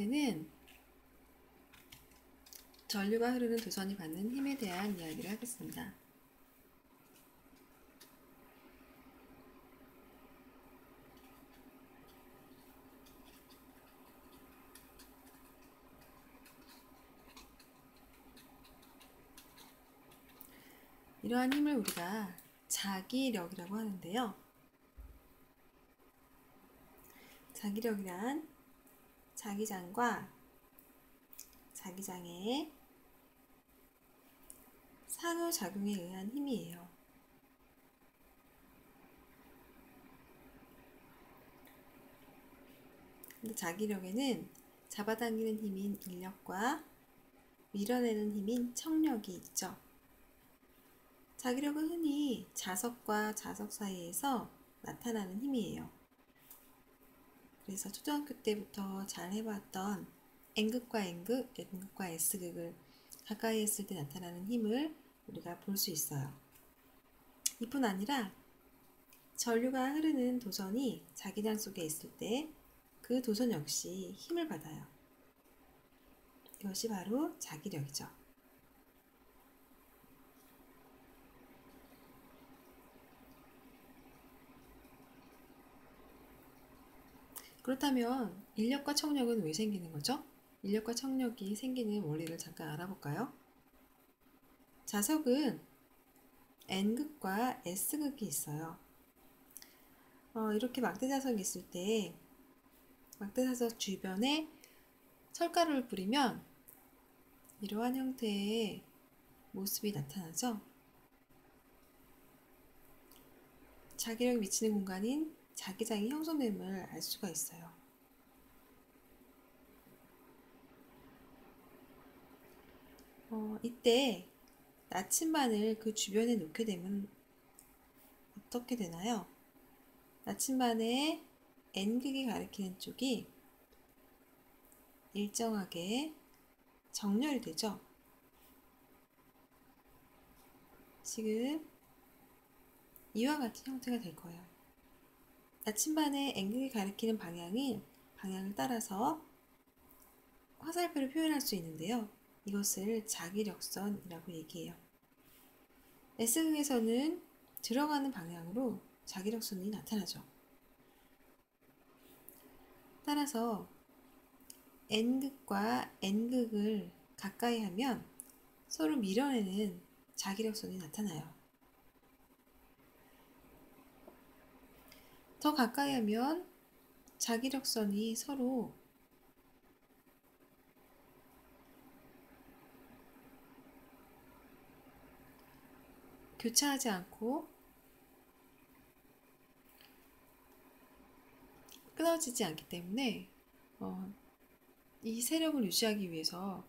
는 전류가 흐르는 도선이 받는 힘에 대한 이야기를 하겠습니다. 이러한 힘을 우리가 자기력이라고 하는데요. 자기력이란 자기장과 자기장의 상호작용에 의한 힘이에요. 근데 자기력에는 잡아당기는 힘인 인력과 밀어내는 힘인 척력이 있죠. 자기력은 흔히 자석과 자석 사이에서 나타나는 힘이에요. 그래서 초등학교 때부터 잘 해봤던 N극과 N극, N극과 S극을 가까이 했을 때 나타나는 힘을 우리가 볼 수 있어요. 이뿐 아니라 전류가 흐르는 도선이 자기장 속에 있을 때 그 도선 역시 힘을 받아요. 이것이 바로 자기력이죠. 그렇다면 인력과 척력은 왜 생기는 거죠? 인력과 척력이 생기는 원리를 잠깐 알아볼까요? 자석은 N극과 S극이 있어요. 이렇게 막대자석이 있을 때 막대자석 주변에 철가루를 뿌리면 이러한 형태의 모습이 나타나죠. 자기력이 미치는 공간인 자기장이 형성됨을 알 수가 있어요. 이때 나침반을 그 주변에 놓게 되면 어떻게 되나요? 나침반의 N극이 가리키는 쪽이 일정하게 정렬이 되죠. 지금 이와 같은 형태가 될 거예요. 나침반의 N극이 가리키는 방향을 따라서 화살표를 표현할 수 있는데요. 이것을 자기력선이라고 얘기해요. S극에서는 들어가는 방향으로 자기력선이 나타나죠. 따라서 N극과 N극을 가까이 하면 서로 밀어내는 자기력선이 나타나요. 더 가까이 하면 자기력선이 서로 교차하지 않고 끊어지지 않기 때문에 이 세력을 유지하기 위해서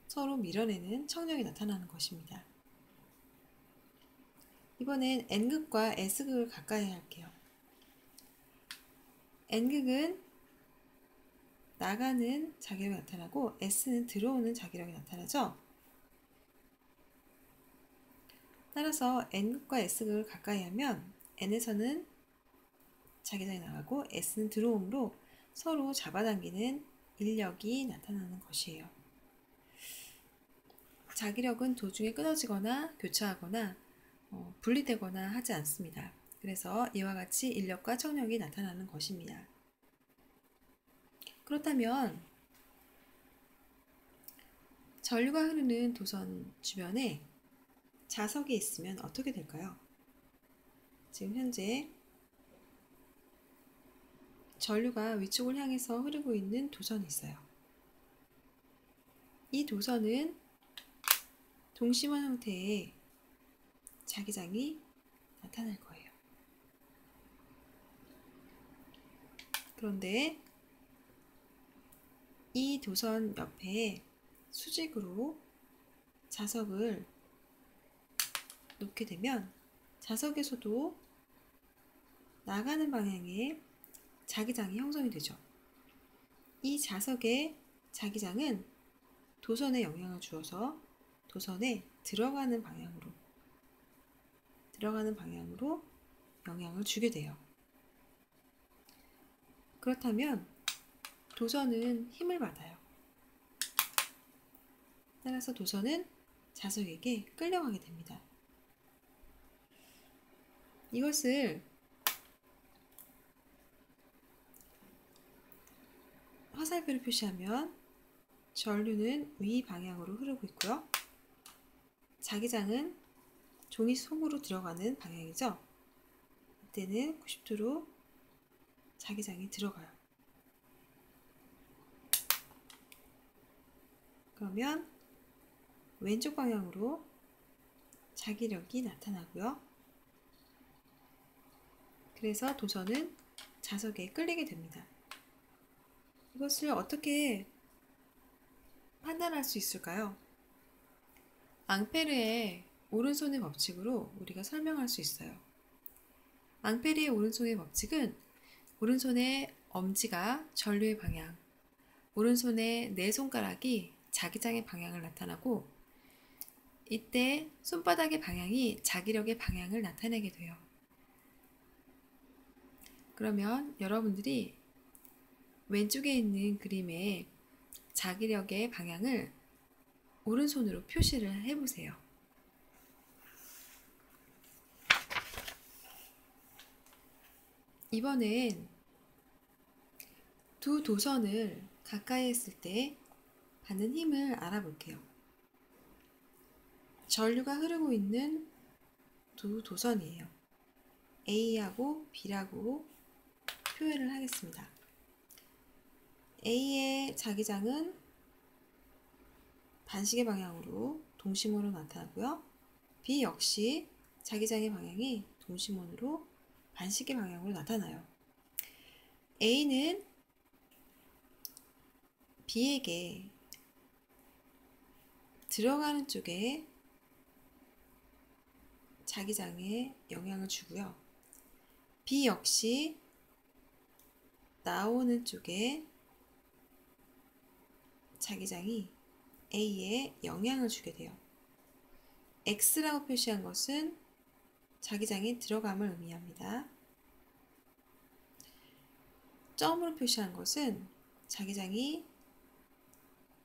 서로 밀어내는 척력이 나타나는 것입니다. 이번엔 N극과 S극을 가까이 할게요. N극은 나가는 자기력이 나타나고 S는 들어오는 자기력이 나타나죠. 따라서 N극과 S극을 가까이 하면 N에서는 자기장이 나가고 S는 들어오므로 서로 잡아당기는 인력이 나타나는 것이에요. 자기력은 도중에 끊어지거나 교차하거나 분리되거나 하지 않습니다. 그래서 이와 같이 인력과 척력이 나타나는 것입니다. 그렇다면 전류가 흐르는 도선 주변에 자석이 있으면 어떻게 될까요? 지금 현재 전류가 위쪽을 향해서 흐르고 있는 도선이 있어요. 이 도선은 동심원 형태의 자기장이 나타날 거예요. 그런데 이 도선 옆에 수직으로 자석을 놓게 되면 자석에서도 나가는 방향의 자기장이 형성이 되죠. 이 자석의 자기장은 도선에 영향을 주어서 도선에 들어가는 방향으로 영향을 주게 돼요. 그렇다면 도선은 힘을 받아요. 따라서 도선은 자석에게 끌려가게 됩니다. 이것을 화살표로 표시하면 전류는 위 방향으로 흐르고 있고요. 자기장은 종이 속으로 들어가는 방향이죠. 이때는 90도로 자기장이 들어가요. 그러면 왼쪽 방향으로 자기력이 나타나고요. 그래서 도선은 자석에 끌리게 됩니다. 이것을 어떻게 판단할 수 있을까요? 앙페르의 오른손의 법칙으로 우리가 설명할 수 있어요. 앙페르의 오른손의 법칙은 오른손의 엄지가 전류의 방향, 오른손의 네 손가락이 자기장의 방향을 나타나고, 이때 손바닥의 방향이 자기력의 방향을 나타내게 돼요. 그러면 여러분들이 왼쪽에 있는 그림의 자기력의 방향을 오른손으로 표시를 해보세요. 이번엔 두 도선을 가까이 했을 때 받는 힘을 알아볼게요. 전류가 흐르고 있는 두 도선이에요. A하고 B라고 표현을 하겠습니다. A의 자기장은 반시계 방향으로 동심원으로 나타나고요. B 역시 자기장의 방향이 동심원으로 반시계 방향으로 나타나요. A는 B에게 들어가는 쪽에 자기장에 영향을 주고요. B 역시 나오는 쪽에 자기장이 A에 영향을 주게 돼요. X라고 표시한 것은 자기장이 들어감을 의미합니다. 점으로 표시한 것은 자기장이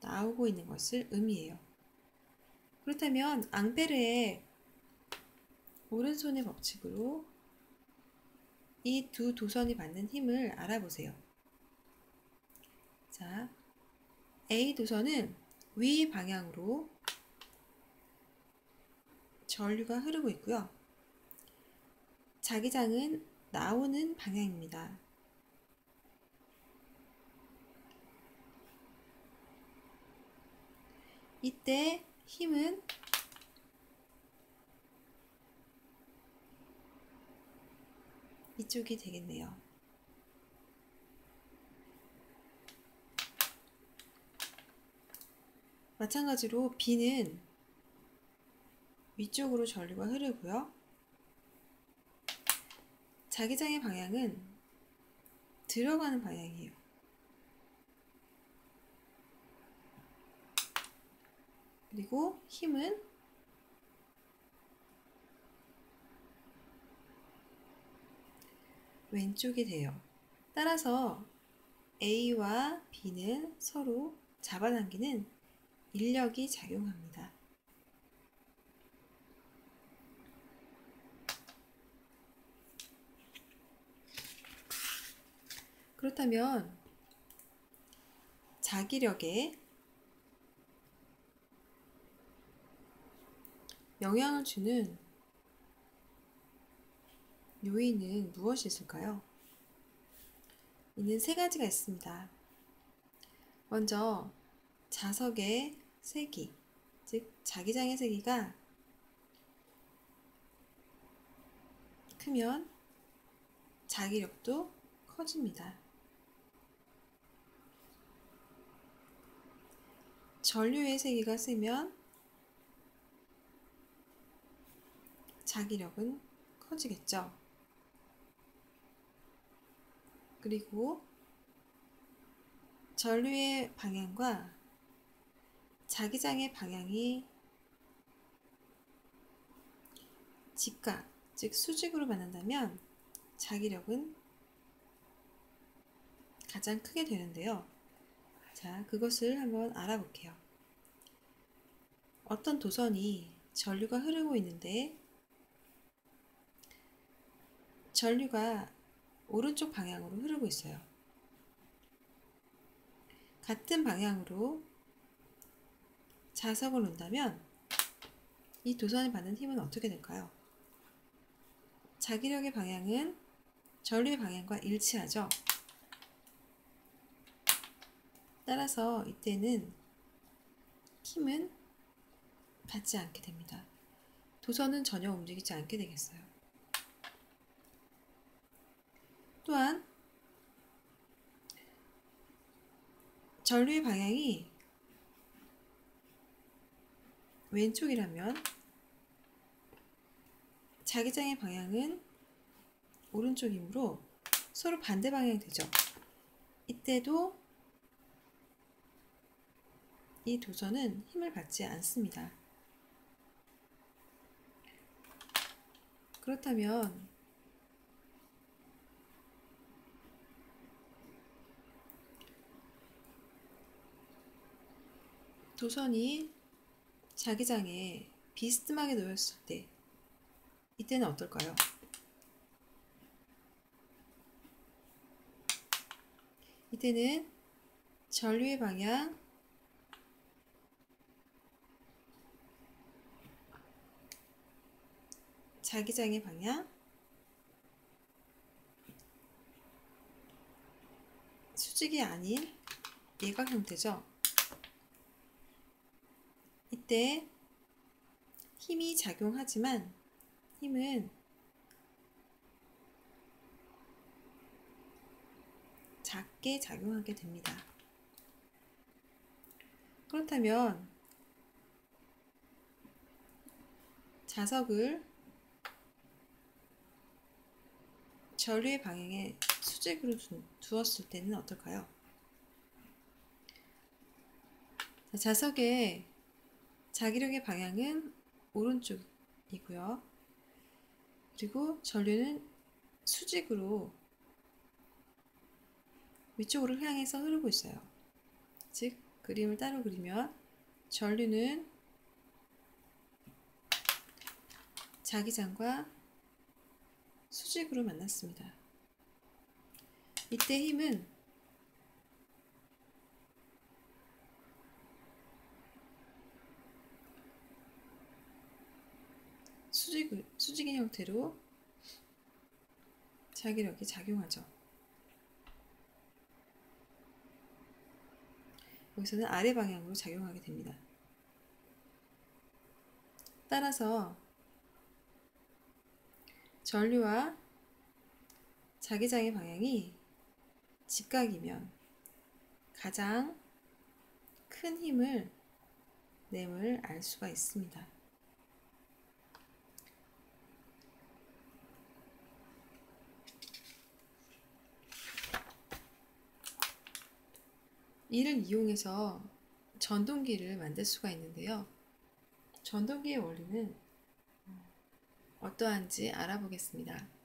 나오고 있는 것을 의미해요. 그렇다면 앙페르의 오른손의 법칙으로 이 두 도선이 받는 힘을 알아보세요. 자, A 도선은 위 방향으로 전류가 흐르고 있고요. 자기장은 나오는 방향입니다. 이때 힘은 이쪽이 되겠네요. 마찬가지로 B는 위쪽으로 전류가 흐르고요. 자기장의 방향은 들어가는 방향이에요. 그리고 힘은 왼쪽이 돼요. 따라서 A와 B는 서로 잡아당기는 인력이 작용합니다. 그렇다면 자기력에 영향을 주는 요인은 무엇이 있을까요? 이는 세 가지가 있습니다. 먼저 자석의 세기, 즉 자기장의 세기가 크면 자기력도 커집니다. 전류의 세기가 세면 자기력은 커지겠죠. 그리고 전류의 방향과 자기장의 방향이 직각, 즉 수직으로 만난다면 자기력은 가장 크게 되는데요. 자, 그것을 한번 알아볼게요. 어떤 도선이 전류가 흐르고 있는데 전류가 오른쪽 방향으로 흐르고 있어요. 같은 방향으로 자석을 놓는다면 이 도선이 받는 힘은 어떻게 될까요? 자기력의 방향은 전류의 방향과 일치하죠. 따라서 이때는 힘은 받지 않게 됩니다. 도선은 전혀 움직이지 않게 되겠어요. 또한 전류의 방향이 왼쪽이라면 자기장의 방향은 오른쪽이므로 서로 반대 방향이 되죠. 이때도 이 도선은 힘을 받지 않습니다. 그렇다면 도선이 자기장에 비스듬하게 놓였을 때 이때는 어떨까요? 이때는 전류의 방향, 자기장의 방향, 수직이 아닌 예각 형태죠. 이때 힘이 작용하지만 힘은 작게 작용하게 됩니다. 그렇다면 자석을 전류의 방향에 수직으로 두었을 때는 어떨까요? 자석의 자기력의 방향은 오른쪽이고요. 그리고 전류는 수직으로 위쪽으로 향해서 흐르고 있어요. 즉, 그림을 따로 그리면 전류는 자기장과 수직으로 만났습니다. 이때 힘은 수직인 형태로 자기력이 작용하죠. 여기서는 아래 방향으로 작용하게 됩니다. 따라서 전류와 자기장의 방향이 직각이면 가장 큰 힘을 냄을 알 수가 있습니다. 이를 이용해서 전동기를 만들 수가 있는데요. 전동기의 원리는 어떠한지 알아보겠습니다.